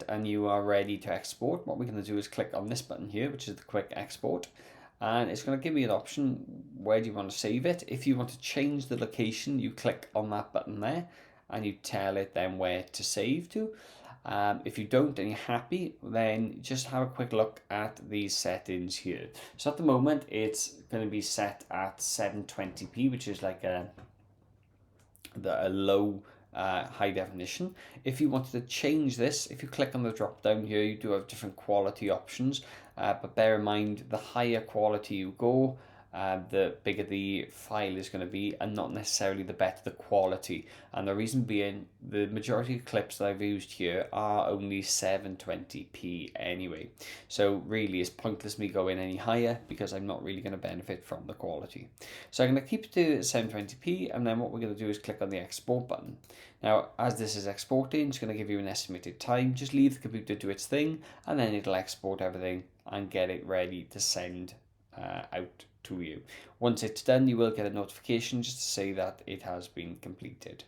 and you are ready to export, what we're going to do is click on this button here, which is the quick export, and it's going to give me an option, where do you want to save it. If you want to change the location, you click on that button there and you tell it then where to save to. If you don't and you're happy, then just have a quick look at these settings here. So at the moment it's going to be set at 720p, which is like a low high definition. If you wanted to change this, if you click on the drop down here, you do have different quality options, but bear in mind, the higher quality you go, the bigger the file is going to be, and not necessarily the better the quality. And the reason being, the majority of clips that I've used here are only 720p anyway, so really it's pointless me going any higher because I'm not really going to benefit from the quality. So I'm going to keep it to 720p, and then what we're going to do is click on the export button. Now, as this is exporting, it's going to give you an estimated time. Just leave the computer do its thing, and then it'll export everything and get it ready to send out to you. Once it's done, you will get a notification just to say that it has been completed.